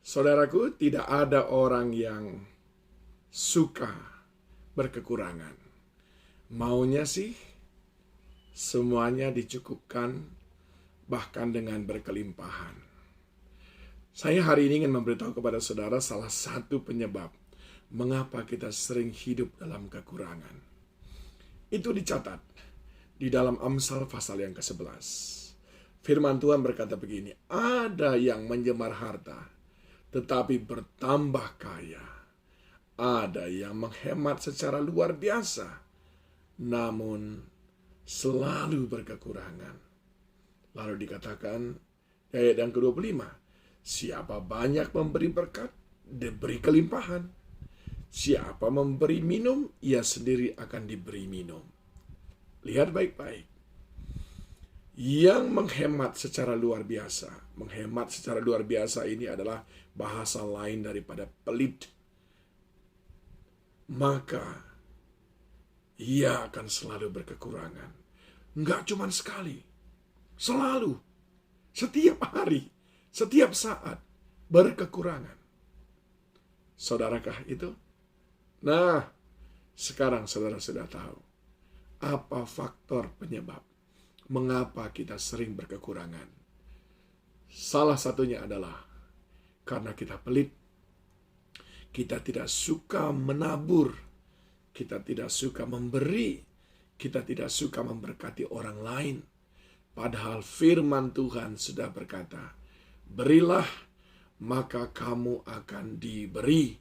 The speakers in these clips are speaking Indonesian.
Saudaraku, tidak ada orang yang suka berkekurangan. Maunya sih semuanya dicukupkan, bahkan dengan berkelimpahan. Saya hari ini ingin memberitahu kepada saudara salah satu penyebab mengapa kita sering hidup dalam kekurangan. Itu dicatat di dalam Amsal pasal yang ke-11. Firman Tuhan berkata begini, ada yang menjemar harta, tetapi bertambah kaya. Ada yang menghemat secara luar biasa, namun selalu berkekurangan. Lalu dikatakan di ayat yang ke-25, siapa banyak memberi berkat, diberi kelimpahan. Siapa memberi minum, ia sendiri akan diberi minum. Lihat baik-baik. Yang menghemat secara luar biasa. Menghemat secara luar biasa ini adalah bahasa lain daripada pelit. Maka ia akan selalu berkekurangan. Enggak cuma sekali. Selalu. Setiap hari. Setiap saat. Berkekurangan. Saudarakah itu? Nah, sekarang saudara sudah tahu. Apa faktor penyebab mengapa kita sering berkekurangan? Salah satunya adalah karena kita pelit. Kita tidak suka menabur. Kita tidak suka memberi. Kita tidak suka memberkati orang lain. Padahal firman Tuhan sudah berkata, berilah maka kamu akan diberi.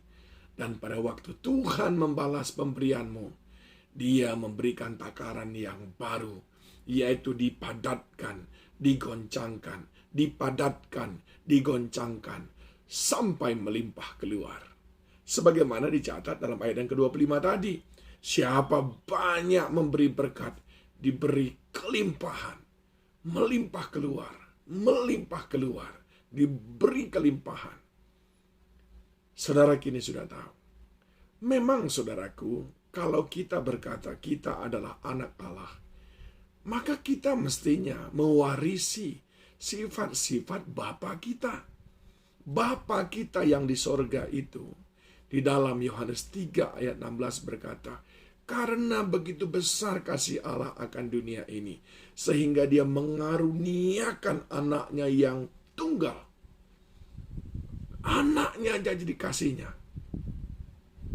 Dan pada waktu Tuhan membalas pemberianmu, Dia memberikan takaran yang baru, yaitu dipadatkan, digoncangkan, dipadatkan, digoncangkan, sampai melimpah keluar. Sebagaimana dicatat dalam ayat yang ke-25 tadi, siapa banyak memberi berkat, diberi kelimpahan, melimpah keluar, diberi kelimpahan. Saudara kini sudah tahu. Memang saudaraku, kalau kita berkata kita adalah anak Allah, maka kita mestinya mewarisi sifat-sifat Bapa kita. Bapa kita yang di sorga itu, di dalam Yohanes 3 ayat 16 berkata, karena begitu besar kasih Allah akan dunia ini, sehingga Dia mengaruniakan anaknya yang tunggal. Anaknya jadi dikasihnya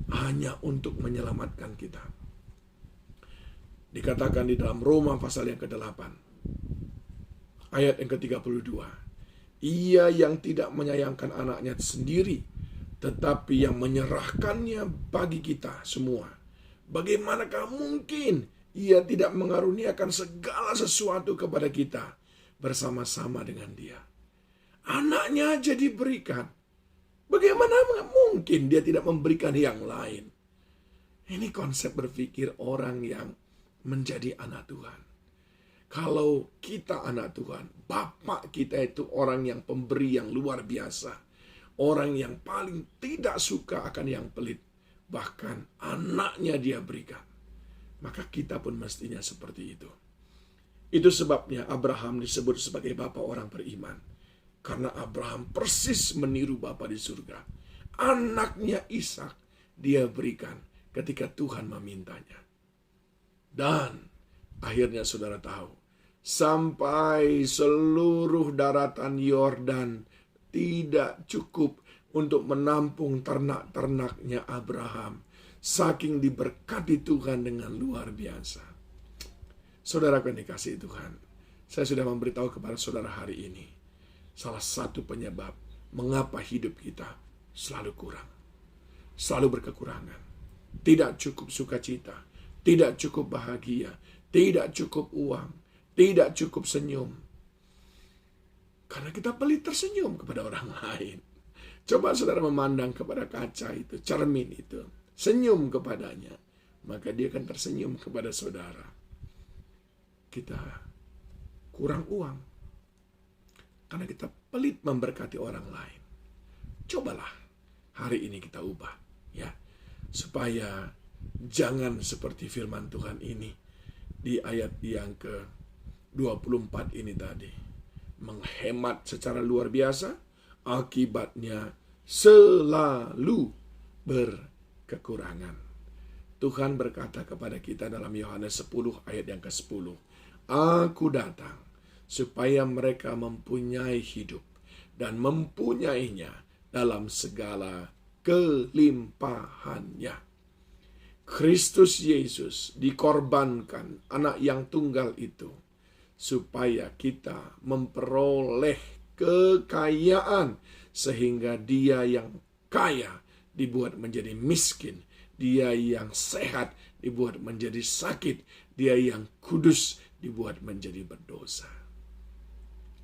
hanya untuk menyelamatkan kita. Dikatakan di dalam Roma pasal yang ke-8 ayat yang ke-32, Ia yang tidak menyayangkan anaknya sendiri, tetapi yang menyerahkannya bagi kita semua, bagaimanakah mungkin Ia tidak mengaruniakan segala sesuatu kepada kita bersama-sama dengan Dia? Anaknya aja diberikan, bagaimana mungkin Dia tidak memberikan yang lain? Ini konsep berpikir orang yang menjadi anak Tuhan. Kalau kita anak Tuhan, Bapak kita itu orang yang pemberi yang luar biasa. Orang yang paling tidak suka akan yang pelit. Bahkan anaknya Dia berikan. Maka kita pun mestinya seperti itu. Itu sebabnya Abraham disebut sebagai Bapak orang beriman. Karena Abraham persis meniru Bapa di surga. Anaknya Ishak Dia berikan ketika Tuhan memintanya. Dan akhirnya saudara tahu, sampai seluruh daratan Yordan tidak cukup untuk menampung ternak-ternaknya Abraham. Saking diberkati Tuhan dengan luar biasa. Saudara yang dikasihi Tuhan, saya sudah memberitahu kepada saudara hari ini salah satu penyebab mengapa hidup kita selalu kurang, selalu berkekurangan, tidak cukup sukacita, tidak cukup bahagia, tidak cukup uang, tidak cukup senyum. Karena kita pelit tersenyum kepada orang lain. Coba saudara memandang kepada kaca itu, cermin itu, senyum kepadanya, maka dia akan tersenyum kepada saudara. Kita kurang uang karena kita pelit memberkati orang lain. Cobalah hari ini kita ubah, ya, supaya jangan seperti firman Tuhan ini di ayat yang ke-24 ini tadi. Menghemat secara luar biasa, akibatnya selalu berkekurangan. Tuhan berkata kepada kita dalam Yohanes 10 ayat yang ke-10, Aku datang supaya mereka mempunyai hidup dan mempunyainya dalam segala kelimpahannya. Kristus Yesus dikorbankan, anak yang tunggal itu, supaya kita memperoleh kekayaan, sehingga dia yang kaya dibuat menjadi miskin, dia yang sehat dibuat menjadi sakit, dia yang kudus dibuat menjadi berdosa.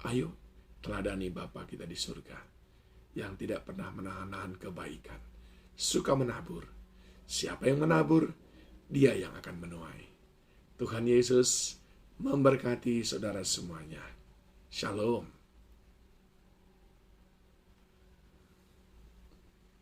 Ayo teladani Bapa kita di surga yang tidak pernah menahan-nahan kebaikan, suka menabur. Siapa yang menabur, dia yang akan menuai. Tuhan Yesus memberkati saudara semuanya. Shalom.